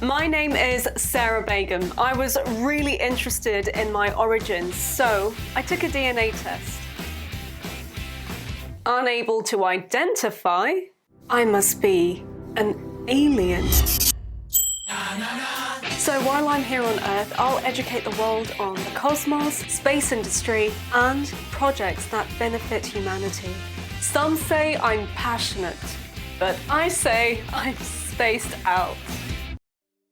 My name is Sarah Begum. I was really interested in my origins, so I took a DNA test. Unable to identify, I must be an alien. So while I'm here on Earth, I'll educate the world on the cosmos, space industry, and projects that benefit humanity. Some say I'm passionate, but I say I'm spaced out.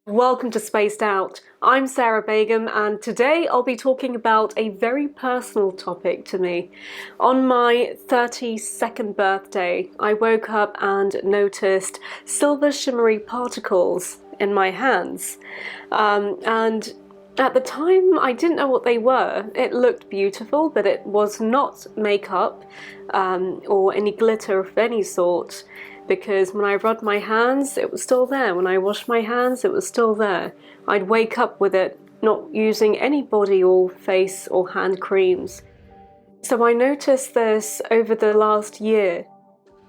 Welcome to Spaced Out. I'm Sarah Begum, and today I'll be talking about a very personal topic to me. On my 32nd birthday, I woke up and noticed silver shimmery particles in my hands. And at the time, I didn't know what they were. It looked beautiful, but it was not makeup or any glitter of any sort. Because when I rubbed my hands, it was still there. When I washed my hands, it was still there. I'd wake up with it, not using any body or face or hand creams. So I noticed this over the last year,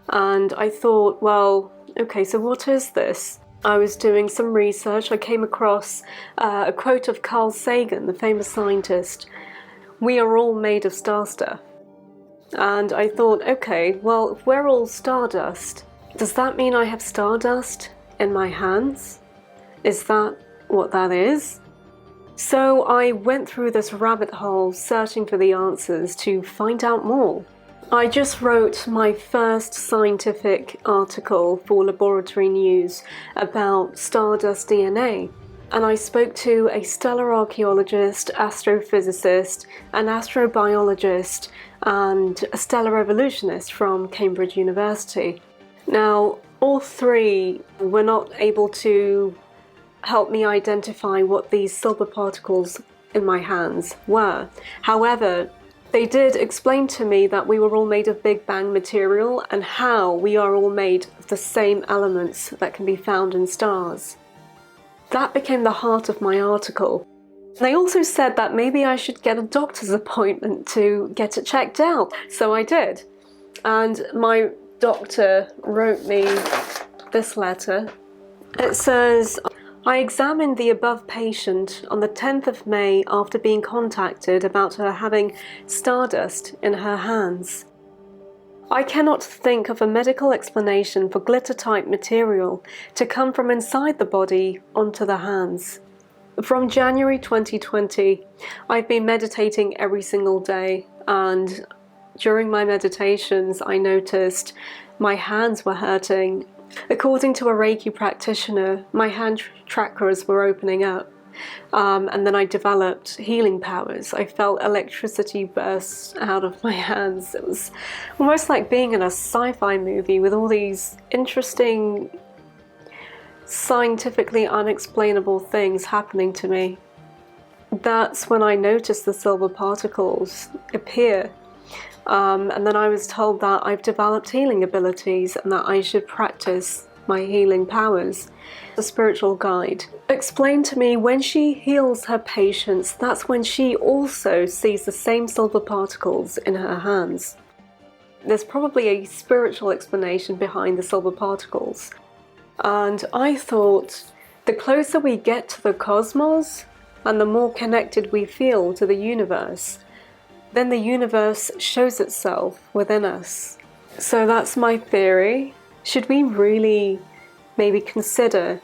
and I thought, well, okay, so what is this? I was doing some research. I came across a quote of Carl Sagan, the famous scientist. "We are all made of star stuff." And I thought, okay, well, if we're all stardust, does that mean I have stardust in my hands? Is that what that is? So I went through this rabbit hole searching for the answers to find out more. I just wrote my first scientific article for Laboratory News about stardust DNA. And I spoke to a stellar archaeologist, astrophysicist, an astrobiologist, and a stellar evolutionist from Cambridge University. Now, all three were not able to help me identify what these silver particles in my hands were. However, they did explain to me that we were all made of Big Bang material and how we are all made of the same elements that can be found in stars. That became the heart of my article. They also said that maybe I should get a doctor's appointment to get it checked out. So I did. And my doctor wrote me this letter. It says, "I examined the above patient on the 10th of May after being contacted about her having stardust in her hands. I cannot think of a medical explanation for glitter-type material to come from inside the body onto the hands. From January 2020, I've been meditating every single day, and during my meditations, I noticed my hands were hurting. According to a Reiki practitioner, my hand chakras were opening up, and then I developed healing powers. I felt electricity burst out of my hands. It was almost like being in a sci-fi movie with all these interesting, scientifically unexplainable things happening to me. That's when I noticed the silver particles appear. And then I was told that I've developed healing abilities and that I should practice my healing powers. The spiritual guide explained to me when she heals her patients, that's when she also sees the same silver particles in her hands. There's probably a spiritual explanation behind the silver particles. And I thought, the closer we get to the cosmos and the more connected we feel to the universe, then the universe shows itself within us. So that's my theory. Should we really maybe consider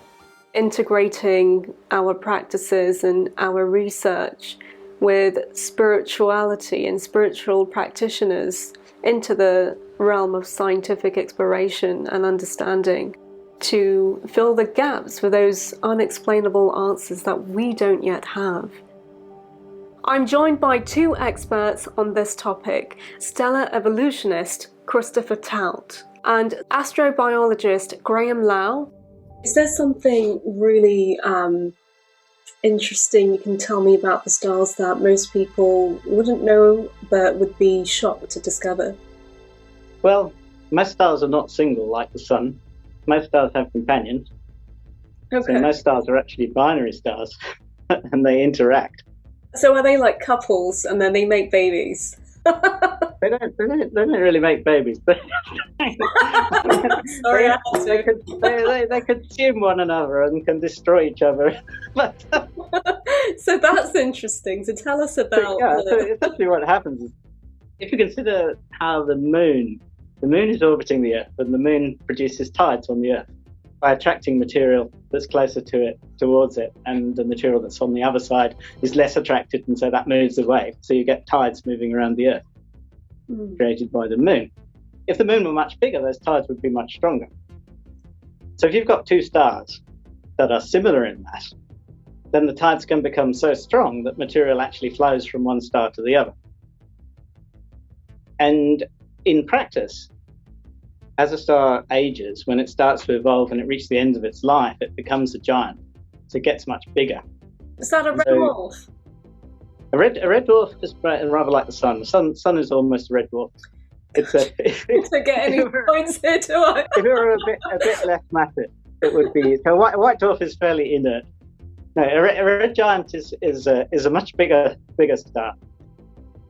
integrating our practices and our research with spirituality and spiritual practitioners into the realm of scientific exploration and understanding to fill the gaps with those unexplainable answers that we don't yet have? I'm joined by two experts on this topic, stellar evolutionist Christopher Tout and astrobiologist Lau. Is there something really interesting you can tell me about the stars that most people wouldn't know but would be shocked to discover? Well, most stars are not single like the Sun. Most stars have companions. Okay. So most stars are actually binary stars and they interact. So are they like couples and then they make babies? They don't really make babies. They Sorry, I had to. they consume one another and can destroy each other. But, So that's interesting. So tell us about. so essentially what happens is, if you consider how the moon is orbiting the Earth, and the moon produces tides on the Earth by attracting material that's closer to it, towards it, and the material that's on the other side is less attracted, and so that moves away. So you get tides moving around the Earth, created by the moon. If the moon were much bigger, those tides would be much stronger. So if you've got two stars that are similar in mass, then the tides can become so strong that material actually flows from one star to the other. And in practice, as a star ages, when it starts to evolve and it reaches the end of its life, it becomes a giant. So it gets much bigger. Is that a red dwarf? A red dwarf is rather like the sun. The sun is almost a red dwarf. It's don't get any points here, do I? If it were a bit less massive, it would be. So a white dwarf is fairly inert. No, a red giant is a much bigger star.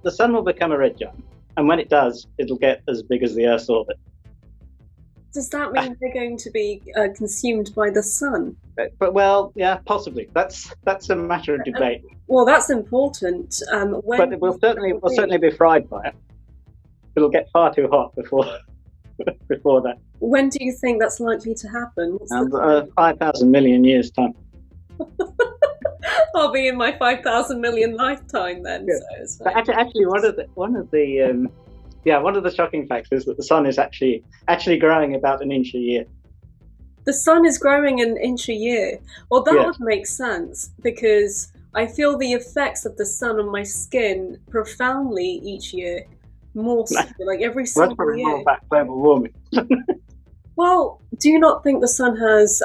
The sun will become a red giant, and when it does, it'll get as big as the Earth's orbit. Does that mean they're going to be consumed by the sun? But well, yeah, possibly. That's a matter of debate. Well, that's important. But it will certainly be fried by it. It'll get far too hot before that. When do you think that's likely to happen? 5,000 million years time. I'll be in my 5,000 million lifetime then. Yeah. So but actually, one of the shocking facts is that the sun is actually growing about an inch a year. The sun is growing an inch a year. Well, that would make sense, because I feel the effects of the sun on my skin profoundly each year. More so, like every single That's probably year. more about global warming. Well, do you not think the sun has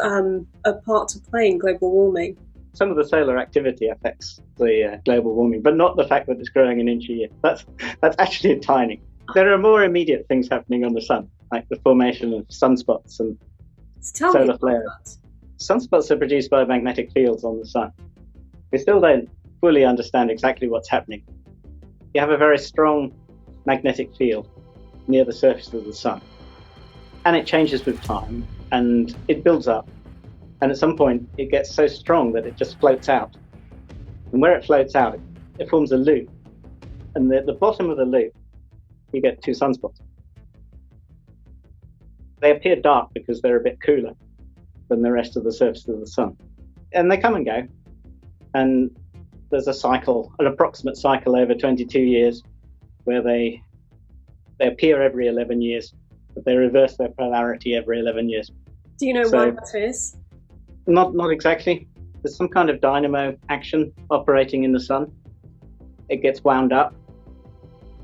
a part to play in global warming? Some of the solar activity affects the global warming, but not the fact that it's growing an inch a year. That's actually tiny. There are more immediate things happening on the sun, like the formation of sunspots and solar flares. Sunspots are produced by magnetic fields on the sun. We still don't fully understand exactly what's happening. You have a very strong magnetic field near the surface of the sun, and it changes with time, and it builds up, and at some point it gets so strong that it just floats out, and where it floats out, it forms a loop, and at the bottom of the loop you get two sunspots. They appear dark because they're a bit cooler than the rest of the surface of the sun, and they come and go, and there's a cycle, an approximate cycle over 22 years, where they appear every 11 years, but they reverse their polarity every 11 years. Do you know why that is? Not exactly. There's some kind of dynamo action operating in the sun. It gets wound up,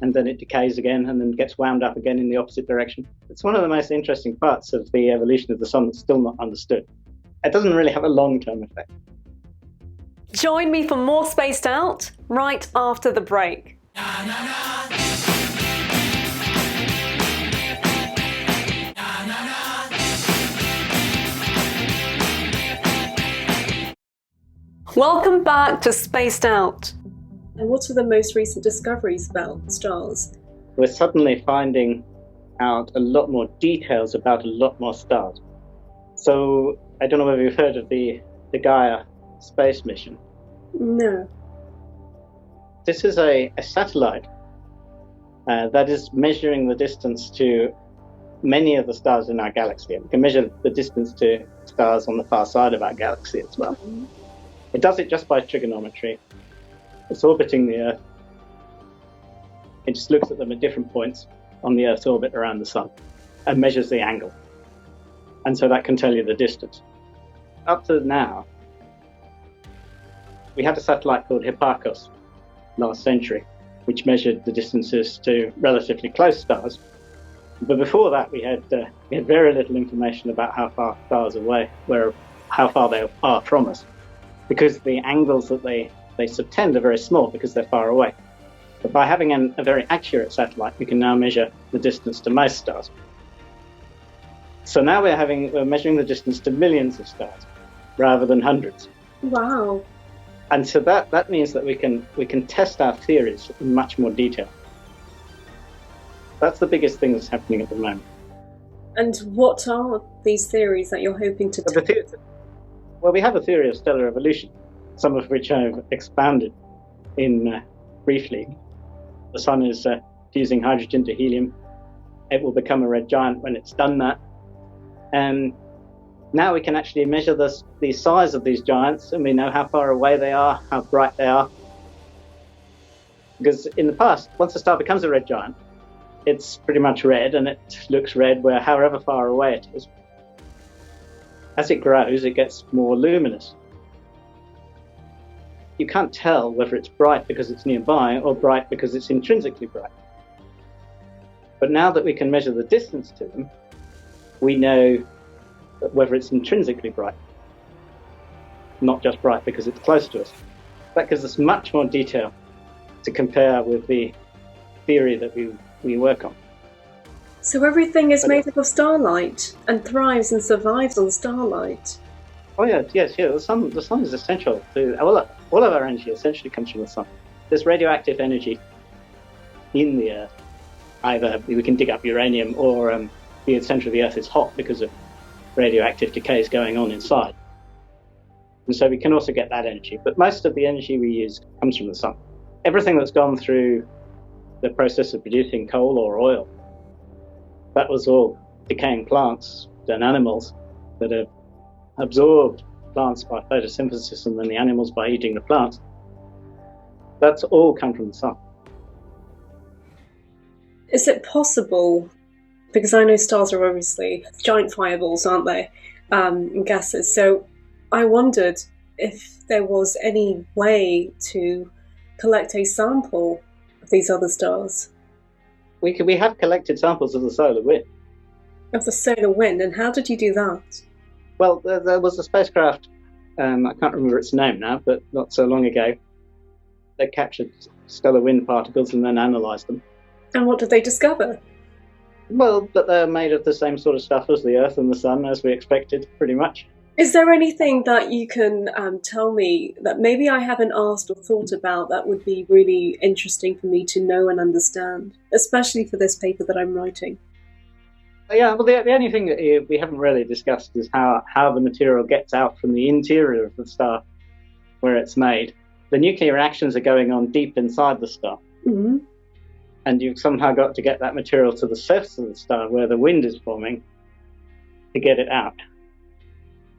and then it decays again, and then gets wound up again in the opposite direction. It's one of the most interesting parts of the evolution of the sun that's still not understood. It doesn't really have a long-term effect. Join me for more Spaced Out right after the break. Welcome back to Spaced Out. And what are the most recent discoveries about stars? We're suddenly finding out a lot more details about a lot more stars. So I don't know whether you've heard of the Gaia space mission. No. This is a satellite that is measuring the distance to many of the stars in our galaxy. We can measure the distance to stars on the far side of our galaxy as well. Mm-hmm. It does it just by trigonometry. It's orbiting the Earth. It just looks at them at different points on the Earth's orbit around the Sun and measures the angle. And so that can tell you the distance. Up to now, we had a satellite called Hipparcos last century, which measured the distances to relatively close stars. But before that, we had very little information about how far stars are away, how far they are from us, because the angles that they subtend are very small because they're far away. But by having a very accurate satellite, we can now measure the distance to most stars. So now we're measuring the distance to millions of stars rather than hundreds. Wow. And so that means that we can test our theories in much more detail. That's the biggest thing that's happening at the moment. And what are these theories that you're hoping to test? Well, we have a theory of stellar evolution, some of which I've expounded in briefly. The sun is fusing hydrogen to helium. It will become a red giant when it's done that. And now we can actually measure the size of these giants, and we know how far away they are, how bright they are. Because in the past, once a star becomes a red giant, it's pretty much red, and it looks red however far away it is. As it grows, it gets more luminous. You can't tell whether it's bright because it's nearby or bright because it's intrinsically bright. But now that we can measure the distance to them, we know whether it's intrinsically bright, not just bright because it's close to us. That gives us much more detail to compare with the theory that we work on. So everything is made up of starlight and thrives and survives on starlight. Oh yes. The sun is essential to all of our energy. Essentially comes from the sun. There's radioactive energy in the Earth. Either we can dig up uranium, or the center of the Earth is hot because of radioactive decays going on inside. And so we can also get that energy. But most of the energy we use comes from the sun. Everything that's gone through the process of producing coal or oil, that was all decaying plants and animals that have absorbed plants by photosynthesis and then the animals by eating the plants. That's all come from the sun. Is it possible, because I know stars are obviously giant fireballs, aren't they, and gases, so I wondered if there was any way to collect a sample of these other stars. We have collected samples of the solar wind. Of the solar wind, and how did you do that? Well, there was a spacecraft, I can't remember its name now, but not so long ago, that captured stellar wind particles and then analysed them. And what did they discover? Well, that they're made of the same sort of stuff as the Earth and the Sun, as we expected, pretty much. Is there anything that you can tell me that maybe I haven't asked or thought about that would be really interesting for me to know and understand, especially for this paper that I'm writing? Yeah, well, the only thing that we haven't really discussed is how the material gets out from the interior of the star where it's made. The nuclear reactions are going on deep inside the star. Mm-hmm. And you've somehow got to get that material to the surface of the star where the wind is forming to get it out.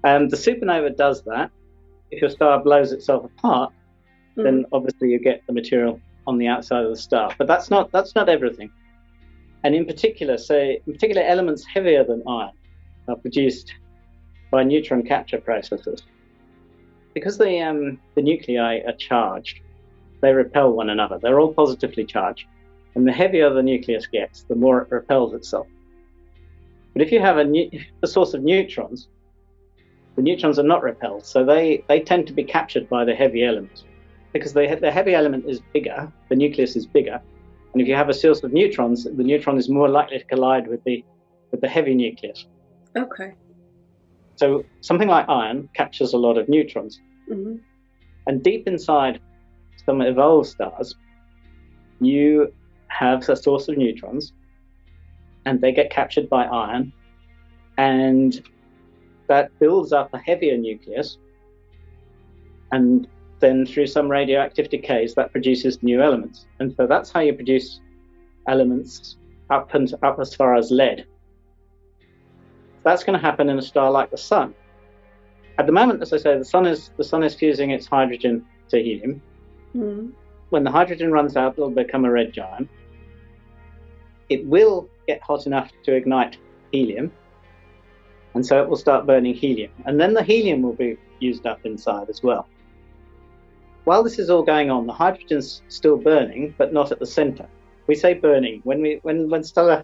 The supernova does that. If your star blows itself apart, then obviously you get the material on the outside of the star. But that's not everything. And in particular elements heavier than iron are produced by neutron capture processes. Because the nuclei are charged, they repel one another. They're all positively charged. And the heavier the nucleus gets, the more it repels itself. But if you have a source of neutrons, the neutrons are not repelled, so they tend to be captured by the heavy element. Because the heavy element is bigger, the nucleus is bigger, and if you have a source of neutrons, the neutron is more likely to collide with the heavy nucleus. Okay. So something like iron captures a lot of neutrons. Mm-hmm. And deep inside some evolved stars, you have a source of neutrons, and they get captured by iron, and that builds up a heavier nucleus, and then through some radioactive decays that produces new elements. And so that's how you produce elements up as far as lead. That's going to happen in a star like the Sun. At the moment, as I say, the sun is fusing its hydrogen to helium. Mm. When the hydrogen runs out, it'll become a red giant. It will get hot enough to ignite helium, and so it will start burning helium. And then the helium will be used up inside as well. While this is all going on, the hydrogen's still burning, but not at the center. We say burning. When stellar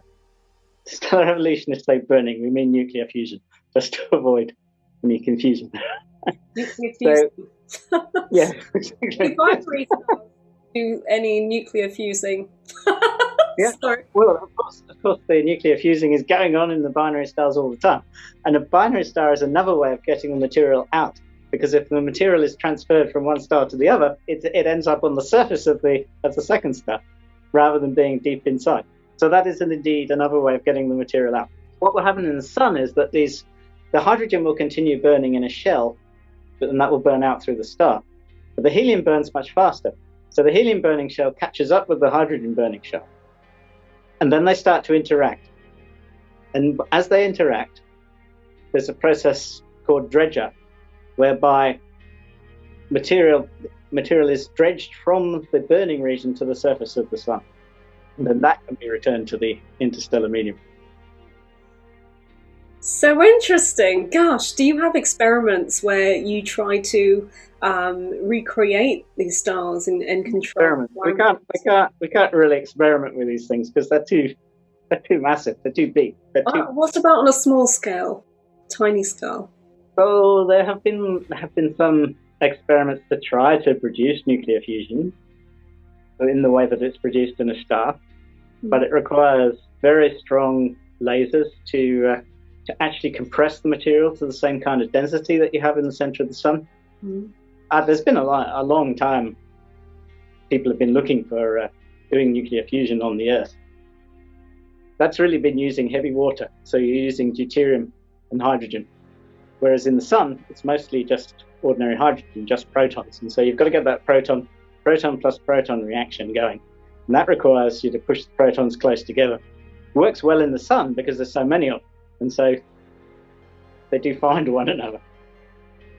evolutionists say burning, we mean nuclear fusion, just to avoid any confusion. Nuclear fusion. So, yeah, exactly. Do any nuclear fusing? Yeah. Sorry. Well, of course, the nuclear fusing is going on in the binary stars all the time, and a binary star is another way of getting the material out. Because if the material is transferred from one star to the other, it ends up on the surface of the second star, rather than being deep inside. So that is indeed another way of getting the material out. What will happen in the sun is that the hydrogen will continue burning in a shell, and that will burn out through the star. But the helium burns much faster. So the helium burning shell catches up with the hydrogen burning shell. And then they start to interact. And as they interact, there's a process called dredge-up, whereby material is dredged from the burning region to the surface of the sun. And then that can be returned to the interstellar medium. So interesting. Gosh, do you have experiments where you try to recreate these stars and control? We can't really experiment with these things because they're too massive. They're too big. What about on a small scale, tiny scale? So there have been some experiments to try to produce nuclear fusion in the way that it's produced in a star, but it requires very strong lasers to actually compress the material to the same kind of density that you have in the center of the sun. There's been a long time people have been looking for doing nuclear fusion on the Earth. That's really been using heavy water, so you're using deuterium and hydrogen. Whereas in the sun, it's mostly just ordinary hydrogen, just protons. And so you've got to get that proton plus proton reaction going. And that requires you to push the protons close together. It works well in the sun because there's so many of them. And so they do find one another.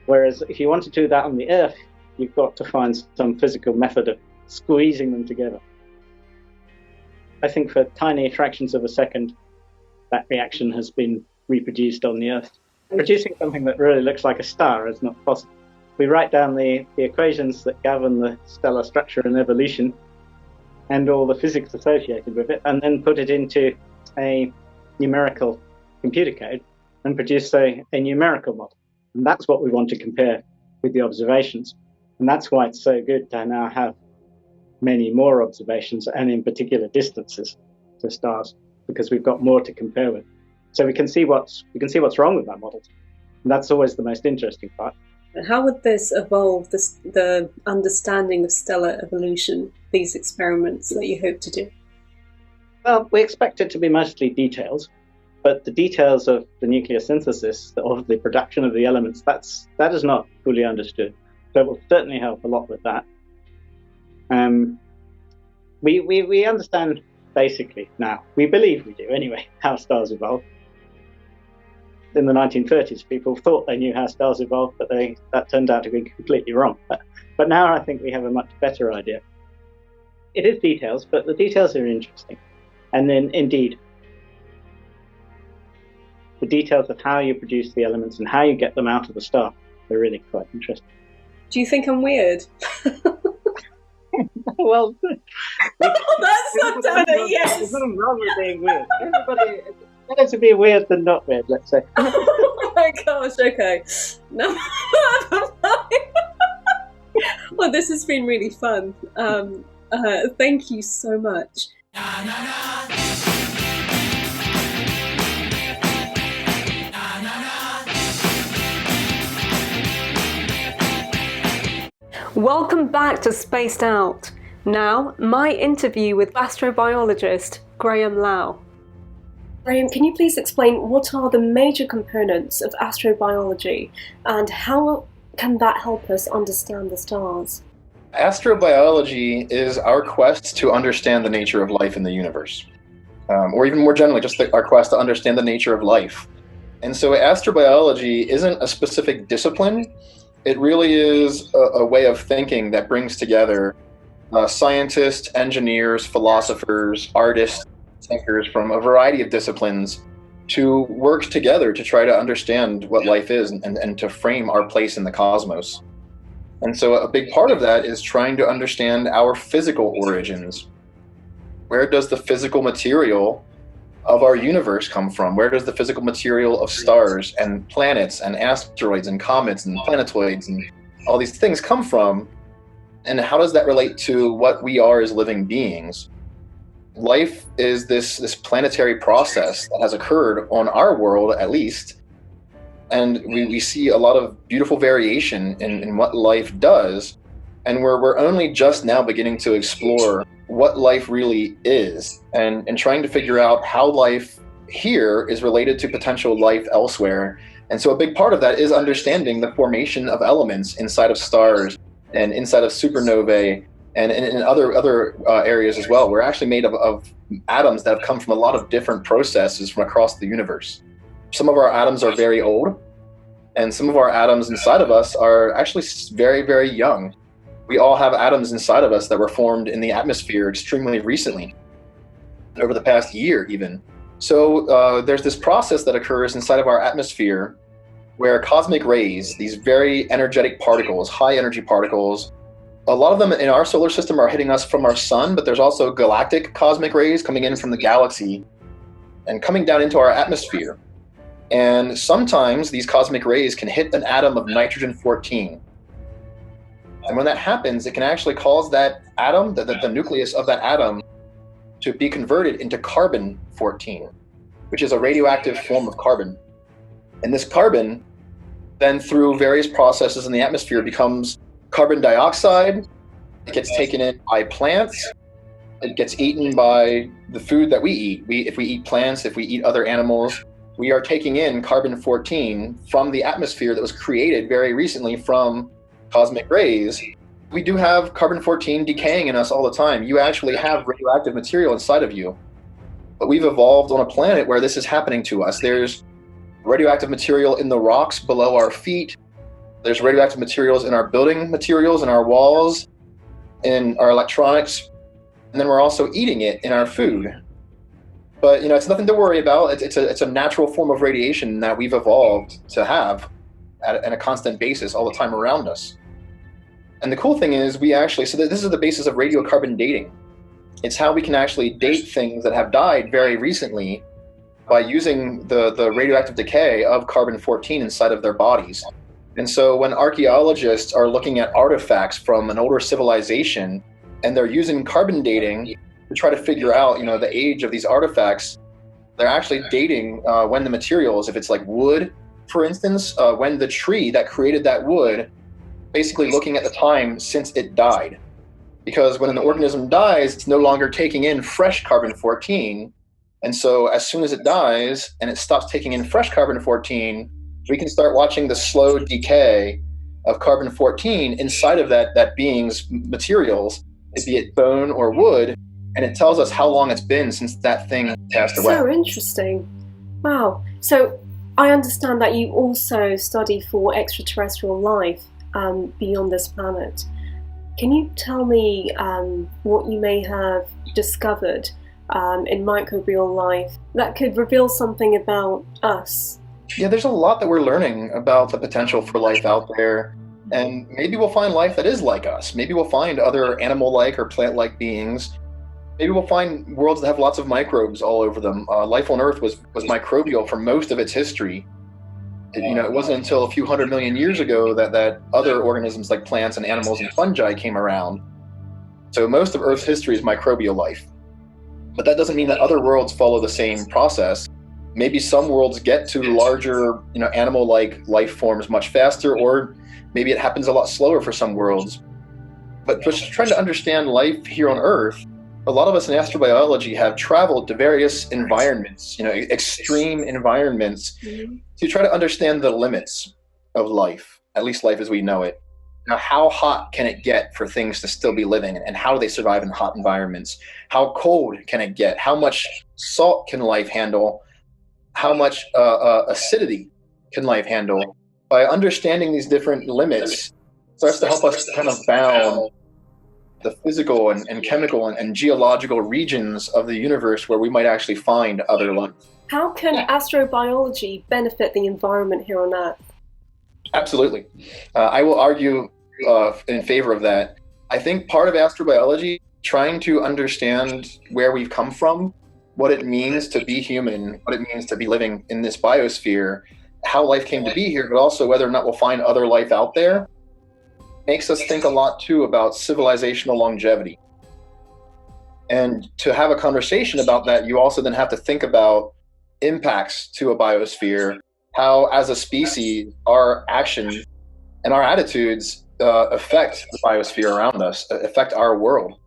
Whereas if you want to do that on the Earth, you've got to find some physical method of squeezing them together. I think for tiny fractions of a second, that reaction has been reproduced on the Earth. Producing something that really looks like a star is not possible. We write down the equations that govern the stellar structure and evolution and all the physics associated with it, and then put it into a numerical computer code and produce a numerical model. And that's what we want to compare with the observations. And that's why it's so good to now have many more observations, and in particular distances to stars, because we've got more to compare with. So we can see what's wrong with our models. And that's always the most interesting part. How would this evolve the understanding of stellar evolution, these experiments that you hope to do? Well, we expect it to be mostly details, but the details of the nuclear synthesis, of the production of the elements, that is not fully understood. So it will certainly help a lot with that. We understand basically now, we believe we do anyway, how stars evolve. In the 1930s, people thought they knew how stars evolved, but that turned out to be completely wrong. But now I think we have a much better idea. It is details, but the details are interesting. And then, indeed, the details of how you produce the elements and how you get them out of the star are really quite interesting. Do you think I'm weird? Well, that's not done it, yes. There's nothing wrong with being weird. Everybody, it's better to be weird than not weird, let's say. Oh my gosh, okay. No. Well, this has been really fun. Thank you so much. Welcome back to Spaced Out. Now, my interview with astrobiologist Graham Lau. Graham, can you please explain what are the major components of astrobiology and how can that help us understand the stars? Astrobiology is our quest to understand the nature of life in the universe, or even more generally, just our quest to understand the nature of life. And so astrobiology isn't a specific discipline. It really is a way of thinking that brings together scientists, engineers, philosophers, artists, thinkers from a variety of disciplines to work together to try to understand what life is and to frame our place in the cosmos. And so a big part of that is trying to understand our physical origins. Where does the physical material of our universe come from? Where does the physical material of stars and planets and asteroids and comets and planetoids and all these things come from? And how does that relate to what we are as living beings? Life is this planetary process that has occurred on our world, at least. And we see a lot of beautiful variation in what life does. And we're only just now beginning to explore what life really is, and trying to figure out how life here is related to potential life elsewhere. And so a big part of that is understanding the formation of elements inside of stars and inside of supernovae and in other areas as well. We're actually made of atoms that have come from a lot of different processes from across the universe. Some of our atoms are very old, and some of our atoms inside of us are actually very, very young. We all have atoms inside of us that were formed in the atmosphere extremely recently, over the past year even. So there's this process that occurs inside of our atmosphere where cosmic rays, these very energetic particles, high energy particles, a lot of them in our solar system are hitting us from our sun, but there's also galactic cosmic rays coming in from the galaxy and coming down into our atmosphere. And sometimes these cosmic rays can hit an atom of nitrogen-14. And when that happens, it can actually cause that atom, the nucleus of that atom, to be converted into carbon-14, which is a radioactive form of carbon. And this carbon, then through various processes in the atmosphere, becomes carbon dioxide. It gets taken in by plants. It gets eaten by the food that we eat. If we eat plants, if we eat other animals, we are taking in carbon-14 from the atmosphere that was created very recently from cosmic rays. We do have carbon-14 decaying in us all the time. You actually have radioactive material inside of you. But we've evolved on a planet where this is happening to us. There's radioactive material in the rocks below our feet. There's radioactive materials in our building materials, in our walls, in our electronics. And then we're also eating it in our food. But it's nothing to worry about. It's a natural form of radiation that we've evolved to have at a constant basis all the time around us. And the cool thing is so this is the basis of radiocarbon dating. It's how we can actually date things that have died very recently by using the radioactive decay of carbon-14 inside of their bodies. And so when archaeologists are looking at artifacts from an older civilization and they're using carbon dating to try to figure out, the age of these artifacts, they're actually dating when the materials, if it's like wood, for instance, when the tree that created that wood, basically looking at the time since it died. Because when an organism dies, it's no longer taking in fresh carbon-14. And so as soon as it dies and it stops taking in fresh carbon-14, we can start watching the slow decay of carbon-14 inside of that being's materials, be it bone or wood, and it tells us how long it's been since that thing passed away. So interesting. Wow. So I understand that you also study for extraterrestrial life beyond this planet. Can you tell me what you may have discovered in microbial life that could reveal something about us? Yeah, there's a lot that we're learning about the potential for life out there. And maybe we'll find life that is like us. Maybe we'll find other animal-like or plant-like beings. Maybe we'll find worlds that have lots of microbes all over them. Life on Earth was microbial for most of its history. It wasn't until a few 100 million years ago that other organisms like plants and animals and fungi came around. So most of Earth's history is microbial life. But that doesn't mean that other worlds follow the same process. Maybe some worlds get to larger, animal-like life forms much faster, or maybe it happens a lot slower for some worlds. But just trying to understand life here on Earth, a lot of us in astrobiology have traveled to various environments, extreme environments, to try to understand the limits of life, at least life as we know it. Now, how hot can it get for things to still be living, and how do they survive in hot environments? How cold can it get? How much salt can life handle? How much acidity can life handle? By understanding these different limits, starts to help us kind of bound the physical and chemical and geological regions of the universe where we might actually find other life. How can astrobiology benefit the environment here on Earth? Absolutely. I will argue in favor of that. I think part of astrobiology, trying to understand where we've come from, what it means to be human, what it means to be living in this biosphere, how life came to be here, but also whether or not we'll find other life out there, makes us think a lot too about civilizational longevity. And to have a conversation about that, you also then have to think about impacts to a biosphere, how as a species, our actions and our attitudes affect the biosphere around us, affect our world.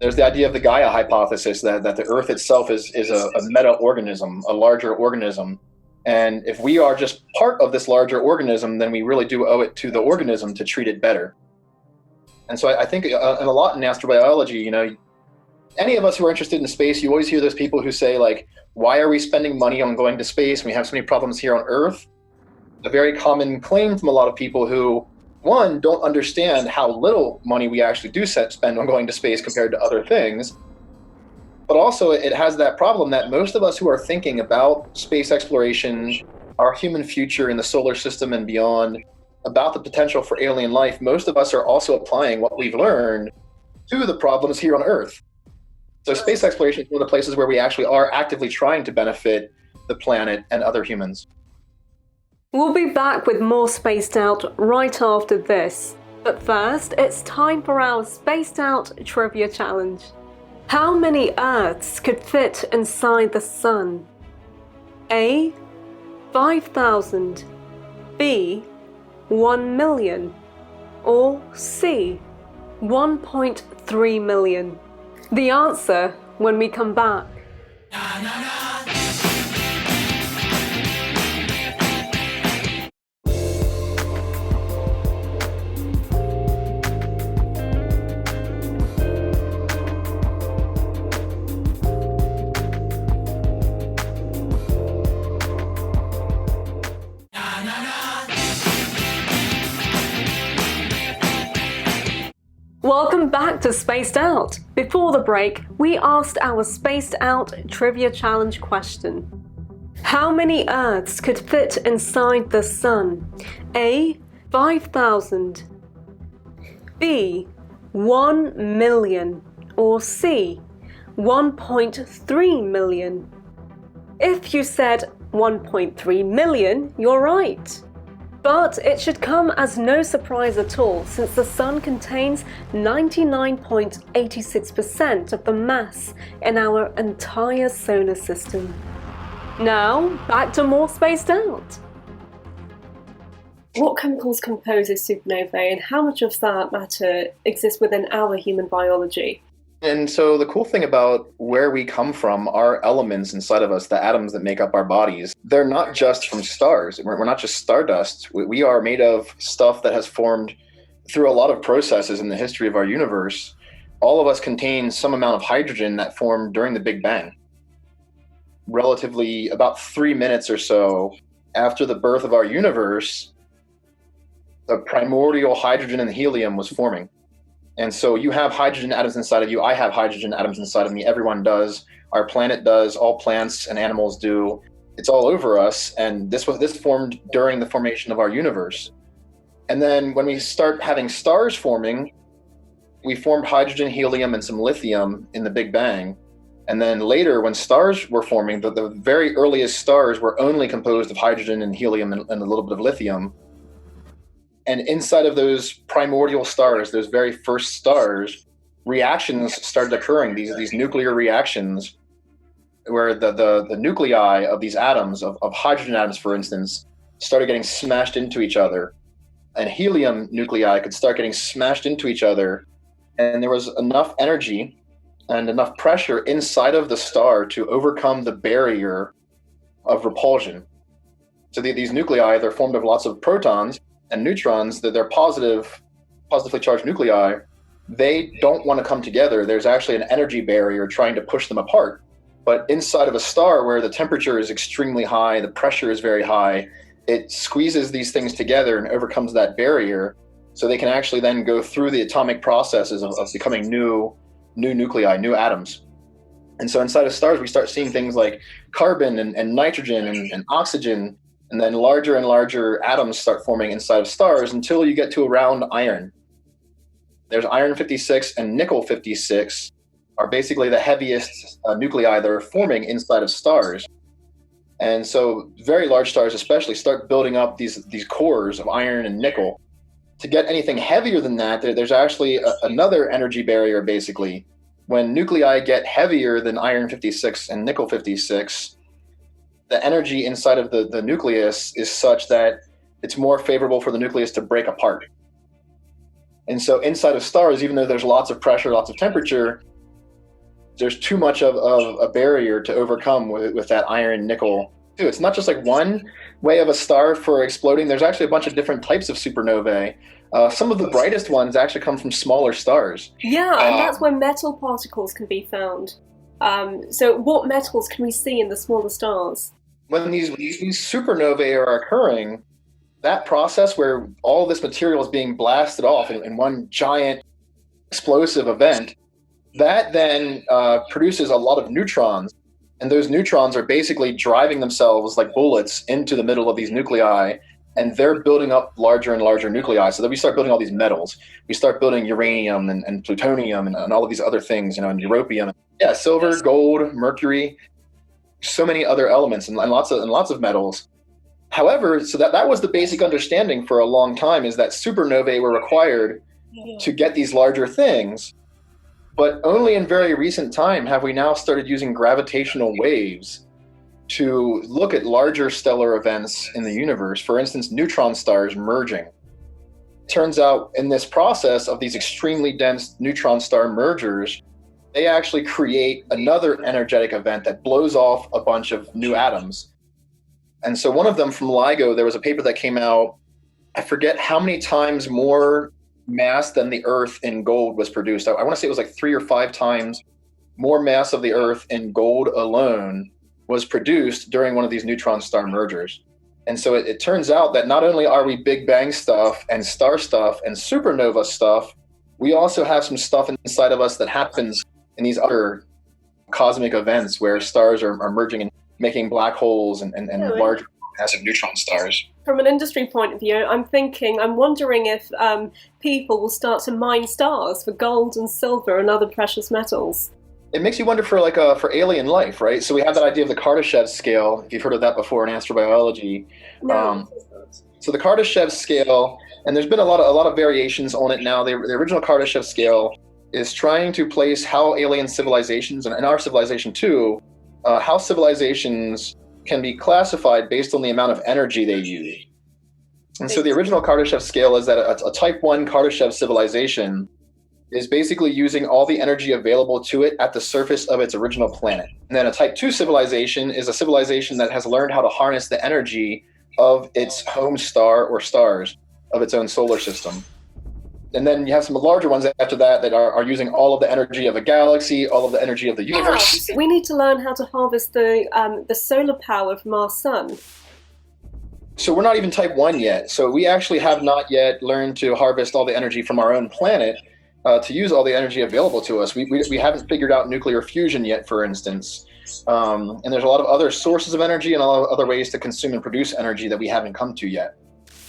There's the idea of the Gaia hypothesis that the Earth itself is a meta-organism, a larger organism. And if we are just part of this larger organism, then we really do owe it to the organism to treat it better. And so I think and a lot in astrobiology, any of us who are interested in space, you always hear those people who say, like, why are we spending money on going to space? We have so many problems here on Earth. A very common claim from a lot of people who, one, don't understand how little money we actually do spend on going to space compared to other things. But also it has that problem that most of us who are thinking about space exploration, our human future in the solar system and beyond, about the potential for alien life, most of us are also applying what we've learned to the problems here on Earth. So space exploration is one of the places where we actually are actively trying to benefit the planet and other humans. We'll be back with more Spaced Out right after this. But first, it's time for our Spaced Out Trivia Challenge. How many Earths could fit inside the Sun? A. 5,000, B. 1 million, or C. 1.3 million? The answer when we come back. Welcome back to Spaced Out. Before the break, we asked our Spaced Out Trivia Challenge question. How many Earths could fit inside the Sun? A. 5,000, B. 1 million, or C. 1.3 million? If you said 1.3 million, you're right. But it should come as no surprise at all, since the Sun contains 99.86% of the mass in our entire solar system. Now, back to more Spaced Out. What chemicals compose a supernovae, and how much of that matter exists within our human biology? And so the cool thing about where we come from, our elements inside of us, the atoms that make up our bodies, they're not just from stars. We're not just stardust. We are made of stuff that has formed through a lot of processes in the history of our universe. All of us contain some amount of hydrogen that formed during the Big Bang. Relatively about 3 minutes or so after the birth of our universe, the primordial hydrogen and helium was forming. And so you have hydrogen atoms inside of you. I have hydrogen atoms inside of me. Everyone does. Our planet does. All plants and animals do. It's all over us. And this formed during the formation of our universe. And then when we start having stars forming, we formed hydrogen, helium, and some lithium in the Big Bang. And then later, when stars were forming, the very earliest stars were only composed of hydrogen and helium and a little bit of lithium. And inside of those primordial stars, those very first stars, reactions started occurring, these nuclear reactions, where the nuclei of these atoms, of hydrogen atoms, for instance, started getting smashed into each other. And helium nuclei could start getting smashed into each other. And there was enough energy and enough pressure inside of the star to overcome the barrier of repulsion. So these nuclei, they're formed of lots of protons and neutrons, that they're positively charged nuclei. They don't want to come together. There's actually an energy barrier trying to push them apart. But inside of a star where the temperature is extremely high, the pressure is very high, it squeezes these things together and overcomes that barrier, so they can actually then go through the atomic processes of becoming new nuclei, new atoms. And so inside of stars, we start seeing things like carbon and nitrogen and oxygen, and then larger and larger atoms start forming inside of stars until you get to around iron. There's iron 56 and nickel 56 are basically the heaviest nuclei that are forming inside of stars. And so very large stars especially start building up these cores of iron and nickel. To get anything heavier than that, there's actually another energy barrier, basically. When nuclei get heavier than iron 56 and nickel 56, the energy inside of the nucleus is such that it's more favorable for the nucleus to break apart. And so inside of stars, even though there's lots of pressure, lots of temperature, there's too much of a barrier to overcome with that iron nickel. It's not just like one way of a star for exploding. There's actually a bunch of different types of supernovae. Some of the brightest ones actually come from smaller stars. Yeah, and that's where metal particles can be found. So what metals can we see in the smaller stars? When these supernovae are occurring, that process where all this material is being blasted off in one giant explosive event, that then produces a lot of neutrons. And those neutrons are basically driving themselves like bullets into the middle of these nuclei, and they're building up larger and larger nuclei. So then we start building all these metals. We start building uranium and plutonium and all of these other things, and europium. Yeah, silver, gold, mercury, so many other elements and lots of metals. However, so that was the basic understanding for a long time, is that supernovae were required to get these larger things. But only in very recent time have we now started using gravitational waves to look at larger stellar events in the universe. For instance, neutron stars merging. Turns out in this process of these extremely dense neutron star mergers, they actually create another energetic event that blows off a bunch of new atoms. And so one of them from LIGO, there was a paper that came out, I forget how many times more mass than the Earth in gold was produced. I want to say it was like 3 or 5 times more mass of the Earth in gold alone was produced during one of these neutron star mergers. And so it turns out that not only are we Big Bang stuff and star stuff and supernova stuff, we also have some stuff inside of us that happens in these other cosmic events where stars are merging and making black holes and large massive neutron stars. From an industry point of view, I'm wondering if people will start to mine stars for gold and silver and other precious metals. It makes you wonder for alien life, right? So we have that idea of the Kardashev scale, if you've heard of that before in astrobiology. No. So the Kardashev scale, and there's been a lot of variations on it now. The original Kardashev scale is trying to place how alien civilizations, and our civilization too, how civilizations can be classified based on the amount of energy they use. And so the original Kardashev scale is that a type 1 Kardashev civilization is basically using all the energy available to it at the surface of its original planet. And then a type 2 civilization is a civilization that has learned how to harness the energy of its home star or stars of its own solar system. And then you have some larger ones after that are using all of the energy of a galaxy, all of the energy of the universe. We need to learn how to harvest the solar power from our sun. So we're not even type 1 yet. So we actually have not yet learned to harvest all the energy from our own planet to use all the energy available to us. We haven't figured out nuclear fusion yet, for instance. And there's a lot of other sources of energy and a lot of other ways to consume and produce energy that we haven't come to yet.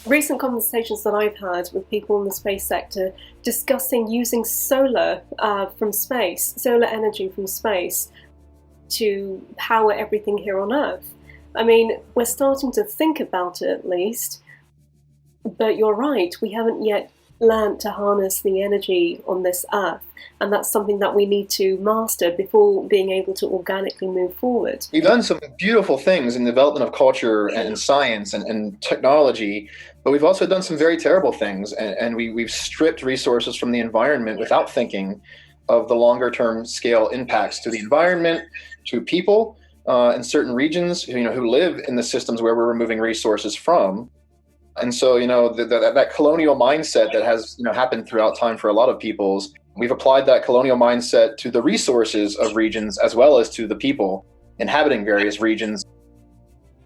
Recent conversations that I've had with people in the space sector discussing using solar from space, solar energy from space, to power everything here on Earth. I mean, we're starting to think about it at least, but you're right, we haven't yet learned to harness the energy on this Earth, and that's something that we need to master before being able to organically move forward. We've done some beautiful things in the development of culture and science and technology, but we've also done some very terrible things, and we've stripped resources from the environment without thinking of the longer term scale impacts to the environment, to people in certain regions who live in the systems where we're removing resources from. And so, that colonial mindset that has happened throughout time for a lot of peoples, we've applied that colonial mindset to the resources of regions as well as to the people inhabiting various regions.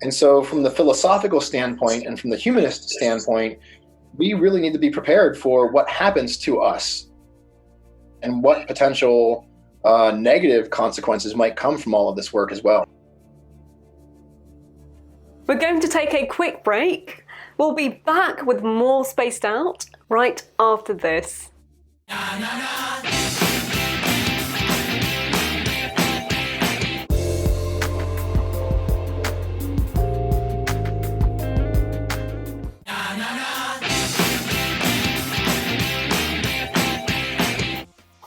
And so from the philosophical standpoint and from the humanist standpoint, we really need to be prepared for what happens to us and what potential negative consequences might come from all of this work as well. We're going to take a quick break. We'll be back with more Spaced Out right after this.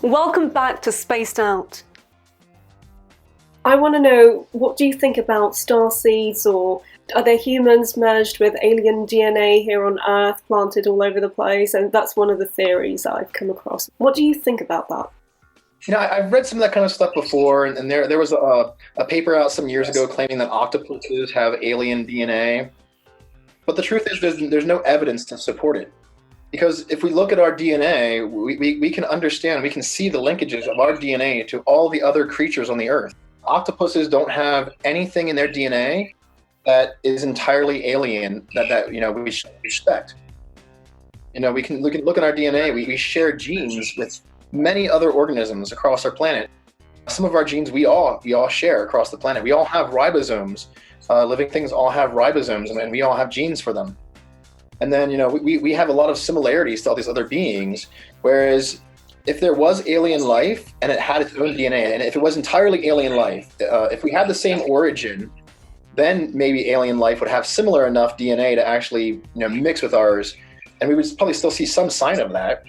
Welcome back to Spaced Out. I want to know, what do you think about star seeds, or are there humans merged with alien DNA here on Earth, planted all over the place? And that's one of the theories I've come across. What do you think about that? I've read some of that kind of stuff before, and there was a paper out some years ago claiming that octopuses have alien DNA. But the truth is there's no evidence to support it. Because if we look at our DNA, we can understand, we can see the linkages of our DNA to all the other creatures on the Earth. Octopuses don't have anything in their DNA that is entirely alien that we should respect. We can look at our DNA. We share genes with many other organisms across our planet. Some of our genes we all share across the planet. We all have ribosomes. Living things all have ribosomes, and we all have genes for them. And then, we have a lot of similarities to all these other beings, whereas if there was alien life and it had its own DNA, and if it was entirely alien life, if we had the same origin, then maybe alien life would have similar enough DNA to actually, mix with ours, and we would probably still see some sign of that.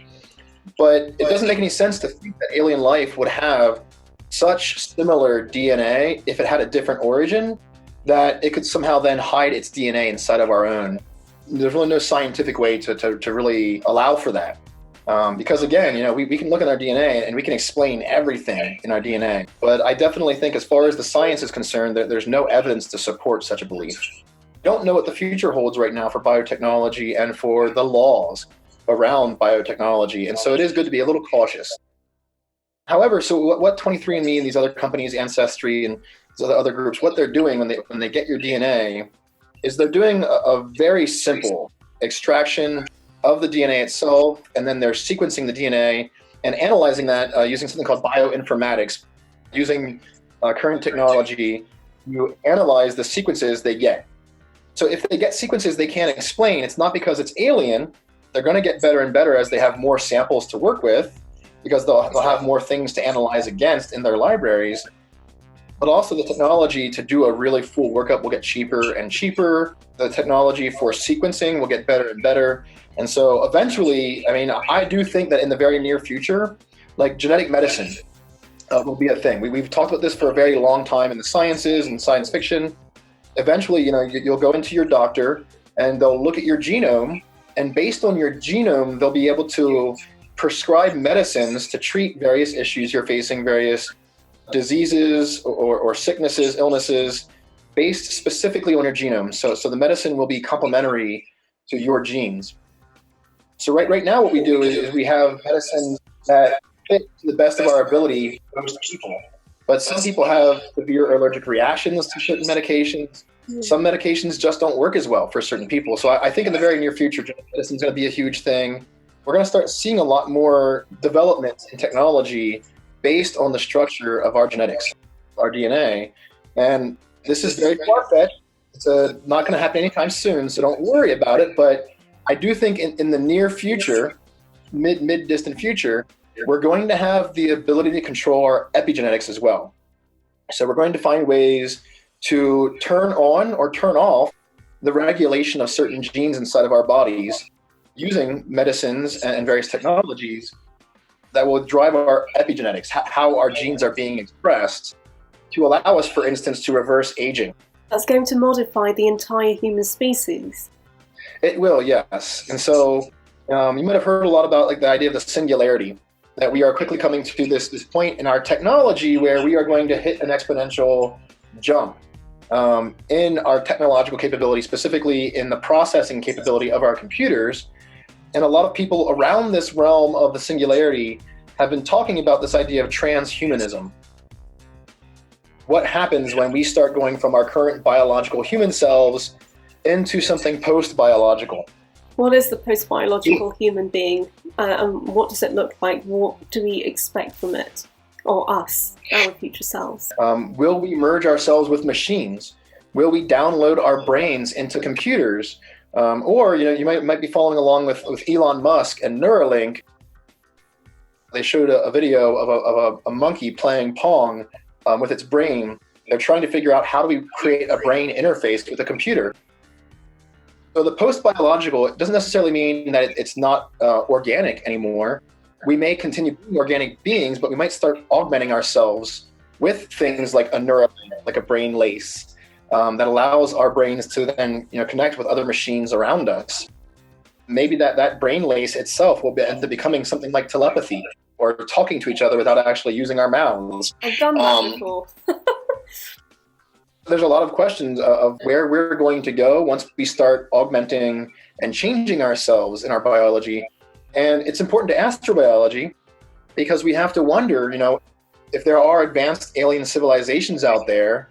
But it doesn't make any sense to think that alien life would have such similar DNA if it had a different origin, that it could somehow then hide its DNA inside of our own. There's really no scientific way to really allow for that. Because again, we can look at our DNA and we can explain everything in our DNA. But I definitely think as far as the science is concerned, that there's no evidence to support such a belief. We don't know what the future holds right now for biotechnology and for the laws around biotechnology. And so it is good to be a little cautious. However, so what 23andMe and these other companies, Ancestry and these other groups, what they're doing when they get your DNA is they're doing a very simple extraction of the DNA itself, and then they're sequencing the DNA and analyzing that using something called bioinformatics, using current technology to analyze the sequences they get. So if they get sequences they can't explain, it's not because it's alien. They're going to get better and better as they have more samples to work with, because they'll have more things to analyze against in their libraries. But also the technology to do a really full workup will get cheaper and cheaper. The technology for sequencing will get better and better. And so eventually, I do think that in the very near future, like genetic medicine will be a thing. We've talked about this for a very long time in the sciences and science fiction. Eventually, you'll go into your doctor and they'll look at your genome, and based on your genome, they'll be able to prescribe medicines to treat various issues you're facing, various diseases or sicknesses, illnesses, based specifically on your genome. So the medicine will be complementary to your genes. So right now what we do is we have medicines that fit to the best of our ability for most people. But some people have severe allergic reactions to certain medications. Some medications just don't work as well for certain people. So I think in the very near future, genetic medicine is going to be a huge thing. We're going to start seeing a lot more developments in technology based on the structure of our genetics, our DNA. And this is very far-fetched. It's not going to happen anytime soon, so don't worry about it. But I do think in the near future, mid-distant future, we're going to have the ability to control our epigenetics as well. So we're going to find ways to turn on or turn off the regulation of certain genes inside of our bodies using medicines and various technologies that will drive our epigenetics, how our genes are being expressed, to allow us, for instance, to reverse aging. That's going to modify the entire human species. It will, yes. And so you might have heard a lot about the idea of the singularity, that we are quickly coming to this point in our technology where we are going to hit an exponential jump in our technological capability, specifically in the processing capability of our computers. And a lot of people around this realm of the singularity have been talking about this idea of transhumanism. What happens when we start going from our current biological human selves into something post-biological? What is the post-biological human being? What does it look like? What do we expect from it? Or us, our future selves? Will we merge ourselves with machines? Will we download our brains into computers? Or you might be following along with Elon Musk and Neuralink. They showed a video of a monkey playing Pong with its brain. They're trying to figure out how do we create a brain interface with a computer. So the post-biological, it doesn't necessarily mean that it's not organic anymore. We may continue being organic beings, but we might start augmenting ourselves with things like a Neuralink, like a brain lace. That allows our brains to then connect with other machines around us. Maybe that brain lace itself will end up becoming something like telepathy, or talking to each other without actually using our mouths. I've done that before. There's a lot of questions of where we're going to go once we start augmenting and changing ourselves in our biology. And it's important to astrobiology because we have to wonder, if there are advanced alien civilizations out there,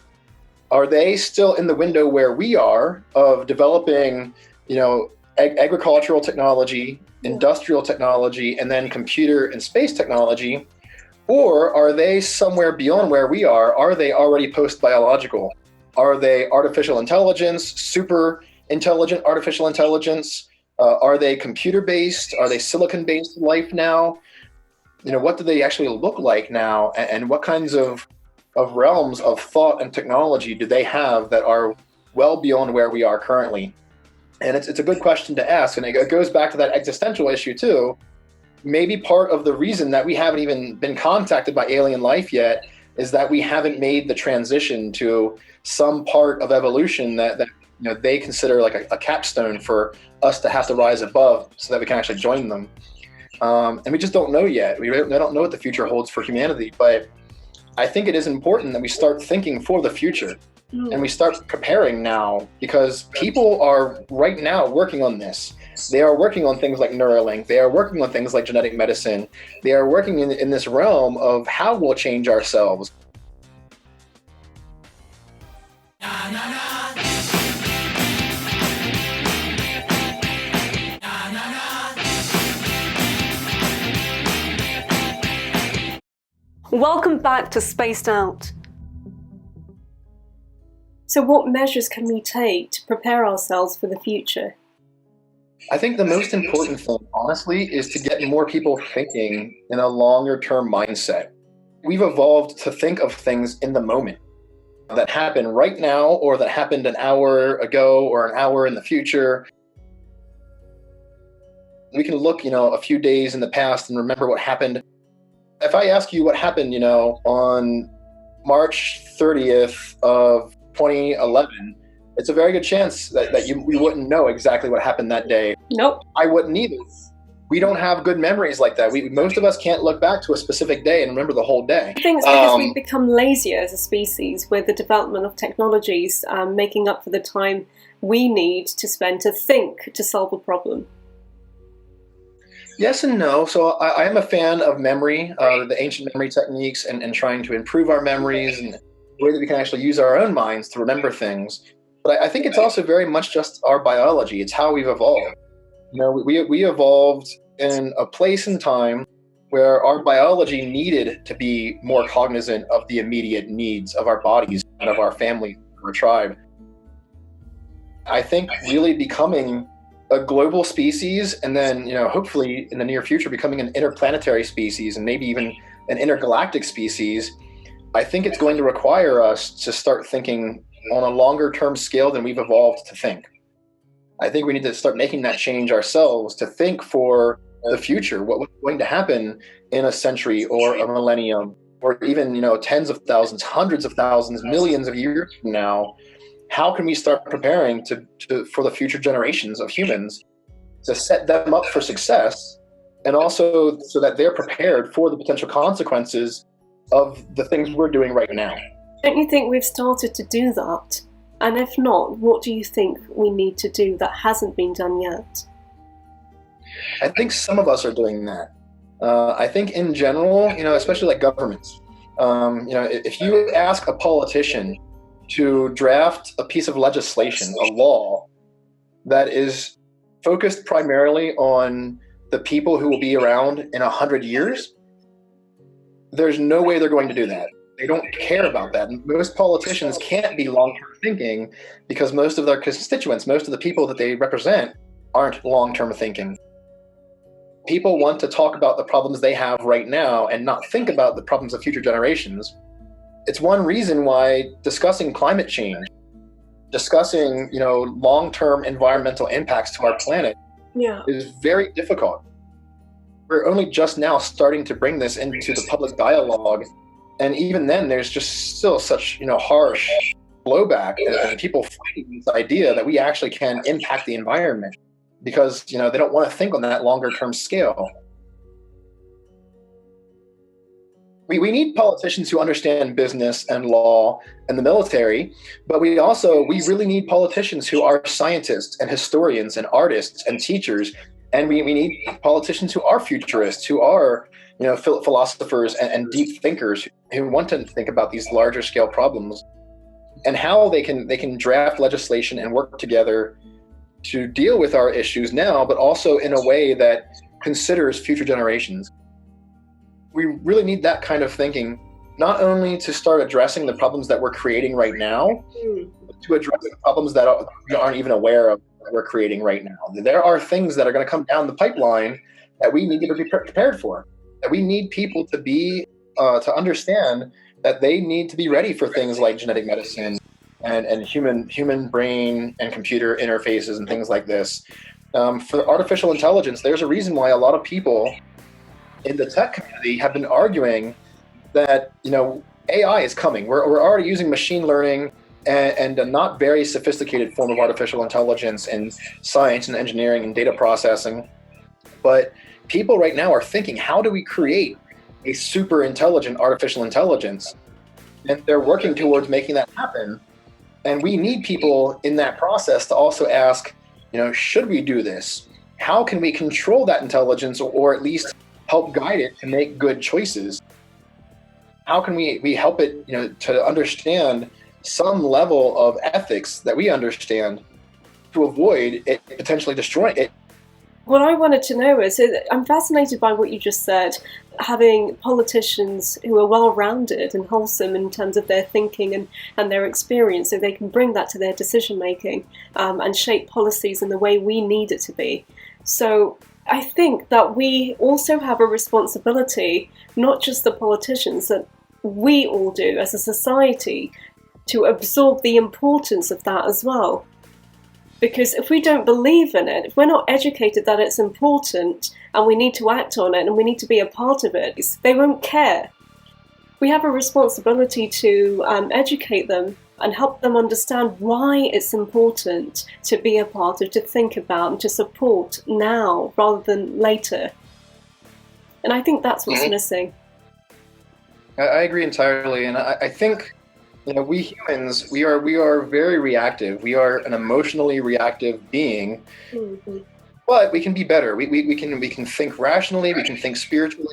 are they still in the window where we are of developing, agricultural technology, industrial technology, and then computer and space technology? Or are they somewhere beyond where we are? Are they already post-biological? Are they artificial intelligence, super intelligent artificial intelligence? Are they computer-based? Are they silicon-based life now? What do they actually look like now? And what kinds of realms of thought and technology do they have that are well beyond where we are currently? And it's a good question to ask. And it goes back to that existential issue too. Maybe part of the reason that we haven't even been contacted by alien life yet is that we haven't made the transition to some part of evolution that they consider like a capstone for us to have to rise above so that we can actually join them. And we just don't know yet. We don't know what the future holds for humanity, but I think it is important that we start thinking for the future and we start preparing now, because people are right now working on this. They are working on things like Neuralink. They are working on things like genetic medicine. They are working in this realm of how we'll change ourselves. Welcome back to Spaced Out. So what measures can we take to prepare ourselves for the future? I think the most important thing, honestly, is to get more people thinking in a longer-term mindset. We've evolved to think of things in the moment that happen right now, or that happened an hour ago, or an hour in the future. We can look, a few days in the past and remember what happened. If I ask you what happened, on March 30th of 2011, it's a very good chance that we wouldn't know exactly what happened that day. Nope. I wouldn't either. We don't have good memories like that. Most of us can't look back to a specific day and remember the whole day. I think it's because we've become lazier as a species with the development of technologies, making up for the time we need to spend to think to solve a problem. Yes and no. So I am a fan of memory, the ancient memory techniques, and trying to improve our memories and the way that we can actually use our own minds to remember things. But I think it's also very much just our biology. It's how we've evolved. We evolved in a place and time where our biology needed to be more cognizant of the immediate needs of our bodies and of our family, our tribe. I think really becoming a global species, and then hopefully in the near future becoming an interplanetary species and maybe even an intergalactic species, I think it's going to require us to start thinking on a longer term scale than we've evolved to think. I think we need to start making that change ourselves to think for the future, what's going to happen in a century or a millennium, or even tens of thousands, hundreds of thousands, millions of years from now. How can we start preparing for the future generations of humans to set them up for success, and also so that they're prepared for the potential consequences of the things we're doing right now? Don't you think we've started to do that? And if not, what do you think we need to do that hasn't been done yet? I think some of us are doing that. I think in general, especially like governments, if you ask a politician to draft a piece of legislation, a law that is focused primarily on the people who will be around in 100 years, there's no way they're going to do that. They don't care about that. Most politicians can't be long-term thinking because most of their constituents, most of the people that they represent, aren't long-term thinking. People want to talk about the problems they have right now and not think about the problems of future generations. It's one reason why discussing climate change, discussing, long-term environmental impacts to our planet is very difficult. We're only just now starting to bring this into the public dialogue. And even then, there's just still such, harsh blowback and people fighting this idea that we actually can impact the environment because, they don't want to think on that longer term scale. we need politicians who understand business and law and the military, but we really need politicians who are scientists and historians and artists and teachers. And we need politicians who are futurists, who are, philosophers and deep thinkers who want to think about these larger scale problems and how they can draft legislation and work together to deal with our issues now, but also in a way that considers future generations. We really need that kind of thinking, not only to start addressing the problems that we're creating right now, but to address the problems that we aren't even aware of that we're creating right now. There are things that are going to come down the pipeline that we need to be prepared for, that we need people to be, to understand that they need to be ready for things like genetic medicine and human brain and computer interfaces and things like this. For artificial intelligence, there's a reason why a lot of people in the tech community have been arguing that AI is coming. We're already using machine learning and a not very sophisticated form of artificial intelligence in science and engineering and data processing. But people right now are thinking, how do we create a super intelligent artificial intelligence? And they're working towards making that happen. And we need people in that process to also ask, should we do this? How can we control that intelligence, or at least help guide it to make good choices? How can we help it, to understand some level of ethics that we understand to avoid it potentially destroying it? What I wanted to know is, I'm fascinated by what you just said, having politicians who are well-rounded and wholesome in terms of their thinking and their experience, so they can bring that to their decision-making and shape policies in the way we need it to be. So I think that we also have a responsibility, not just the politicians, that we all do as a society, to absorb the importance of that as well. Because if we don't believe in it, if we're not educated that it's important and we need to act on it and we need to be a part of it, they won't care. We have a responsibility to educate them and help them understand why it's important to be a part of, to think about and to support now rather than later. And I think that's what's missing. I agree entirely, and I think we humans, we are very reactive. We are an emotionally reactive being, but we can be better. We can think rationally. We can think spiritually.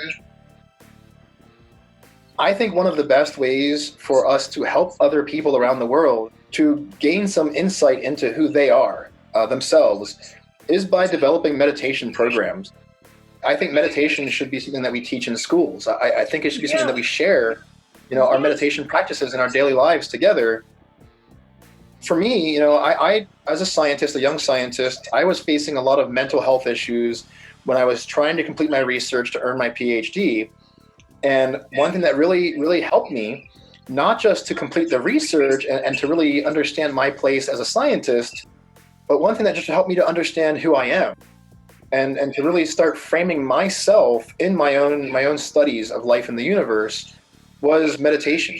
I think one of the best ways for us to help other people around the world to gain some insight into who they are themselves is by developing meditation programs. I think meditation should be something that we teach in schools. I think it should be something that we share, our meditation practices in our daily lives together. For me, I as a scientist, a young scientist, I was facing a lot of mental health issues when I was trying to complete my research to earn my PhD. And one thing that really, really helped me, not just to complete the research and to really understand my place as a scientist, but one thing that just helped me to understand who I am and to really start framing myself in my own studies of life in the universe was meditation.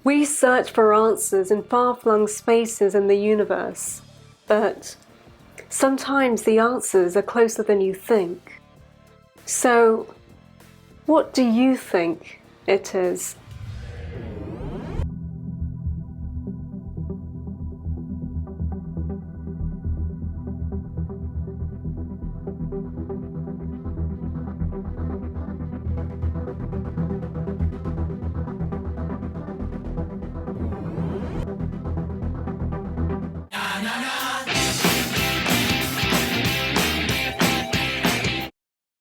We search for answers in far-flung spaces in the universe, but sometimes the answers are closer than you think. So, what do you think it is?